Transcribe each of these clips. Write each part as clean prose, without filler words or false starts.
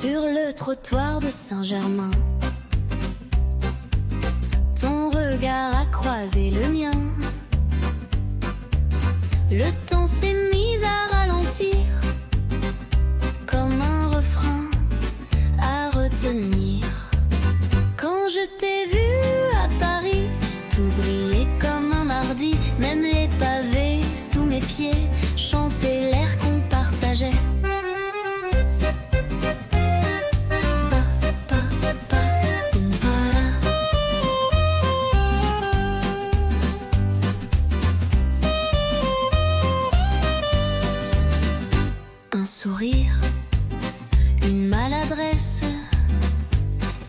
Sur le trottoir de Saint-Germain, ton regard a croisé le mien. Le temps s'est mis à ralentir, comme un refrain à retenir. Quand je t'ai vu à Paris, tout brillait comme un mardi. Même les pavés sous mes pieds chantaient l'air qu'on partageait. Un sourire, une maladresse,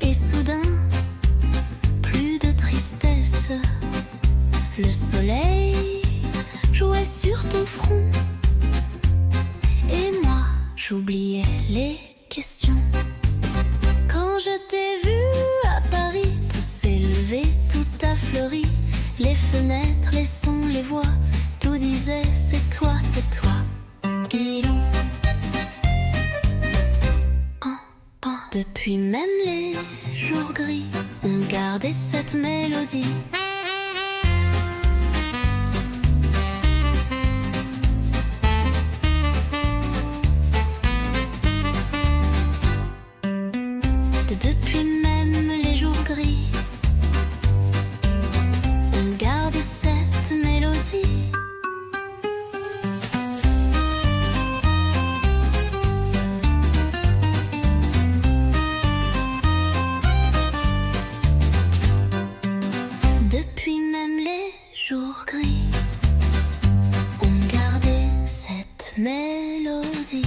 et soudain, plus de tristesse. Le soleil jouait sur ton front, et moi, j'oubliais les questions. Quand je t'ai vu à Paris, tout s'est levé, tout a fleuri. Les fenêtres, les sons, les voix, tout disait c'est toi, c'est toi. Depuis même les jours gris, on gardait cette mélodie. Depuis même les jours gris, on gardait cette mélodie. Depuis même les jours gris, on gardait cette mélodie.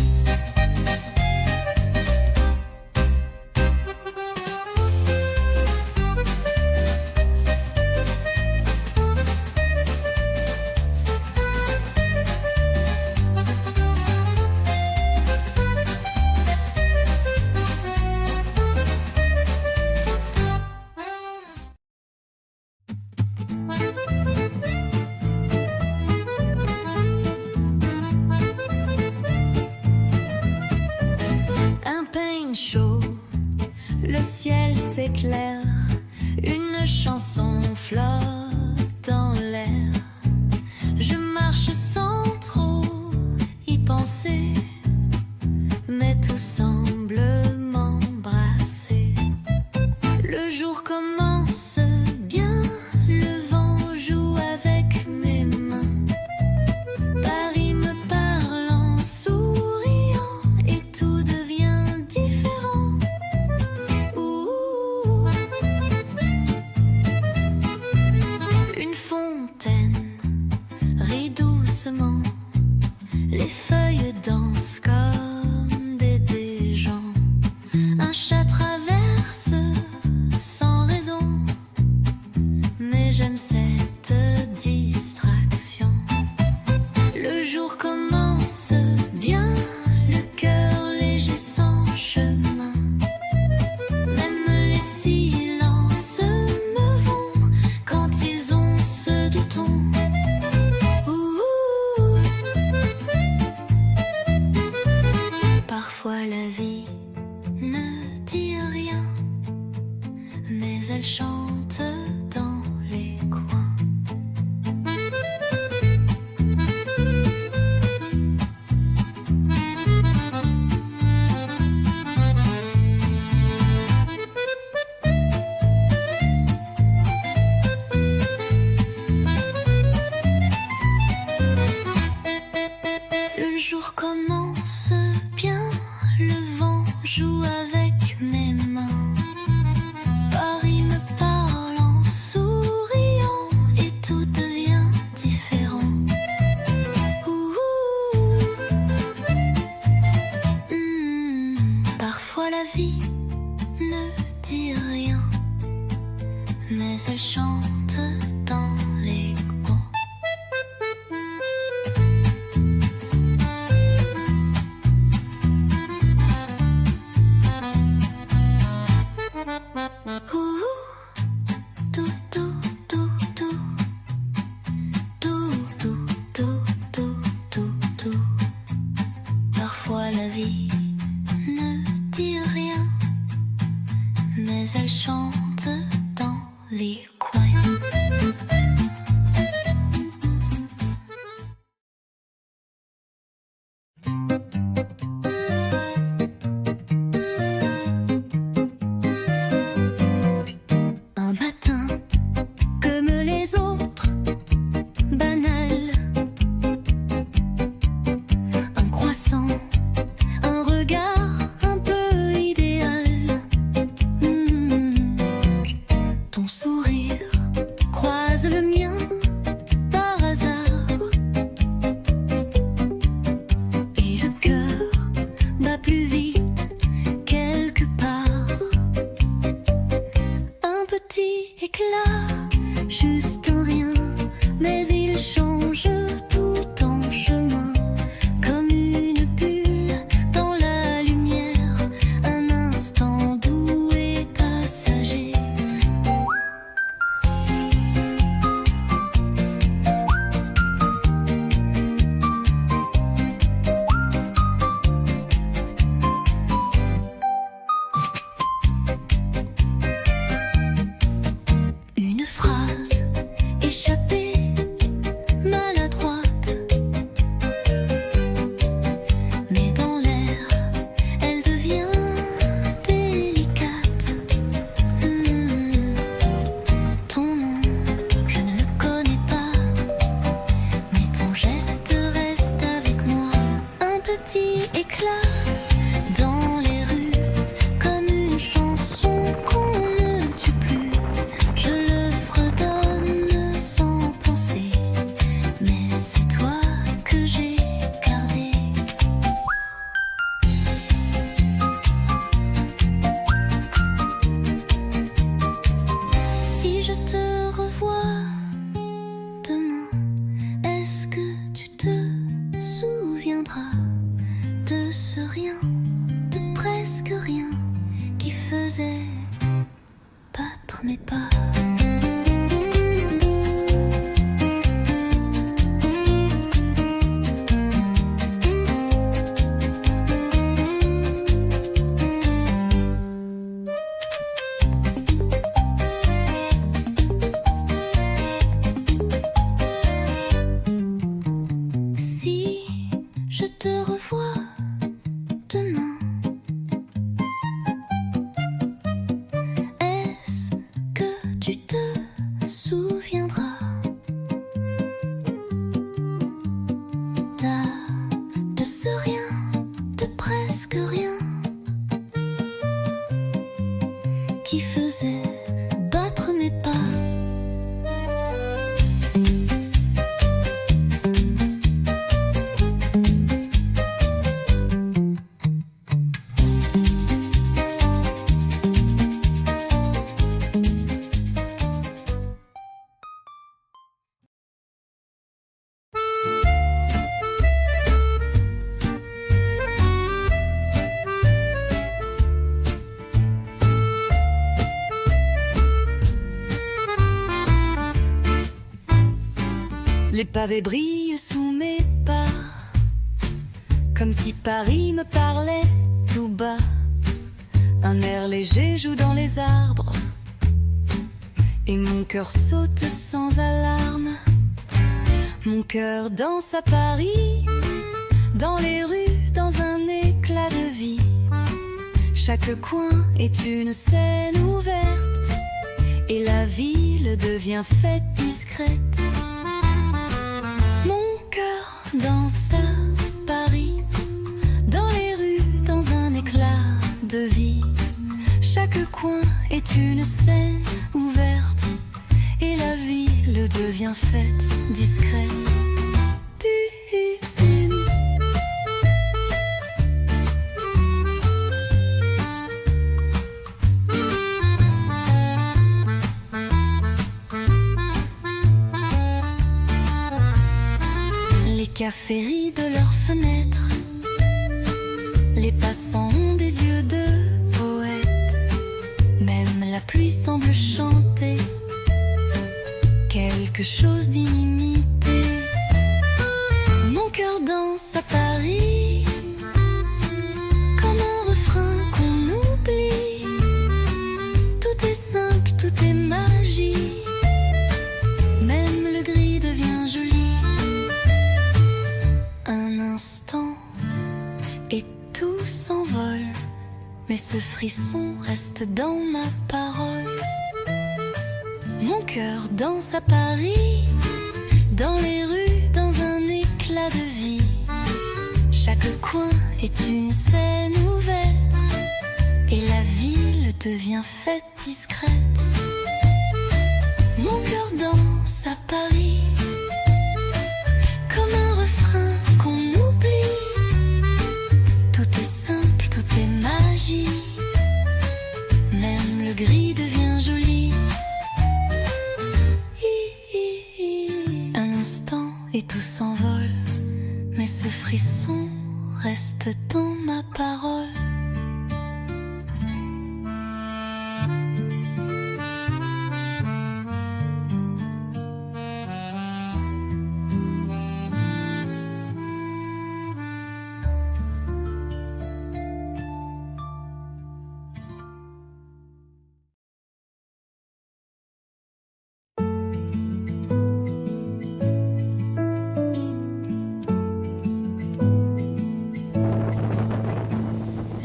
Chaud, le ciel s'éclaire, une chanson flotte dans l'air. Je marche sans trop y penser, mais tout semble m'embrasser. Le jour commence bien, le vent joue avec mes mains. Paris me parle en souriant et tout devient différent. Une fontaine rit doucement, les feuilles dansent comme des gens. Un chat traverse sans raison, mais j'aime cette distraction. Le jour commence bien, le cœur léger sans chemin. Même les silences me vont quand ils ont ce douton. Parfois la vie ne dit rien, mais elle chante dans les coins. Le jour commence bien, le vent joue avec mes mains. Paris me parle en souriant et tout devient différent. Parfois la vie ne dit rien, mais elle chante dans les coins. Parfois la vie ne dit rien. mais elle chante dans les coins. Un matin, comme les autres, banal, un croissant, un regard un peu idéal. Ton sourire croise le mien par hasard, et le cœur bat plus vite quelque part. Un petit éclat, juste un rien, mais il change tout en chemin. Comme une bulle dans la lumière, un instant doux et passager. Une phrase échappée, maladroite, mais dans l'air, elle devient délicate. Ton nom, je ne le connais pas, mais ton geste reste avec moi. Un petit éclat dans les rues, comme une chanson qu'on ne tue plus. Je le fredonne sans penser, mais c'est toi que j'ai gardé. Si je te revois demain, est-ce que tu te souviendras de ce rien, de presque rien, qui faisait battre mes pas? Si je te revois demain, est-ce que tu te souviendras de ce rien, de presque rien, qui faisait battre mes pas? Les pavés brillent sous mes pas, comme si Paris me parlait tout bas. Un air léger joue dans les arbres, et mon cœur saute sans alarme. Mon cœur danse à Paris, dans les rues, dans un éclat de vie. Chaque coin est une scène ouverte, et la ville devient fête discrète. Mon cœur danse à Paris, dans les rues, dans un éclat de vie. Chaque coin est une scène ouverte, et la ville devient fête discrète. Les cafés rient de leurs fenêtres, les passants ont des yeux de poète. Même la pluie semble chanter quelque chose d'inimité. Mon cœur danse à Paris, comme un refrain qu'on oublie. et tout s'envole, mais ce frisson reste dans ma parole. Mon cœur danse à Paris, dans les rues, dans un éclat de vie. Chaque coin est une scène ouverte, et la ville devient fête discrète. Mon cœur danse à Paris, comme un refrain qu'on oublie. Tout est simple, tout est magie, même le gris devient joli. Un instant et tout s'envole, mais ce frisson reste dans ma parole.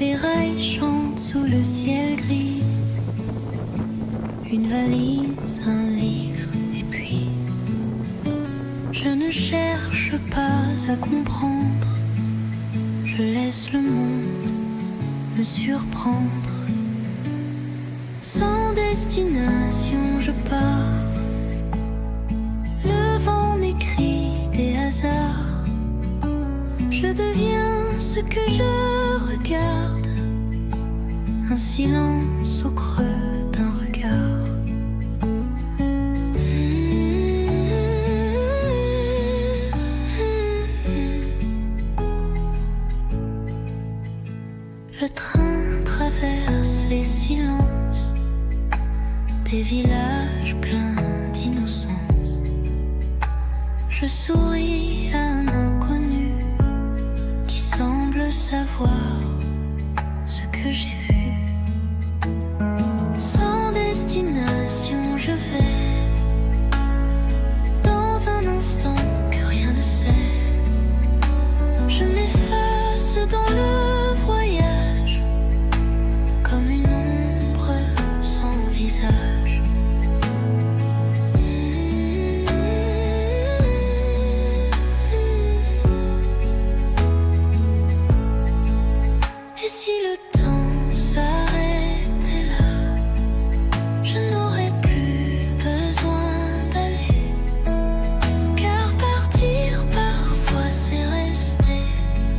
Les rails chantent sous le ciel gris. Une valise, un livre, et puis je ne cherche pas à comprendre. Je laisse le monde me surprendre. Sans destination, je pars. Le vent m'écrit des hasards. Je deviens ce que je regarde, un silence au creux d'un regard. Le train traverse les silences des villages pleins d'innocence. Je souris à un inconnu qui semble savoir ce que j'ai vu. Sans destination, je vais dans un instant que rien ne sait. Je m'efface dans le voyage comme une ombre sans visage. Et si le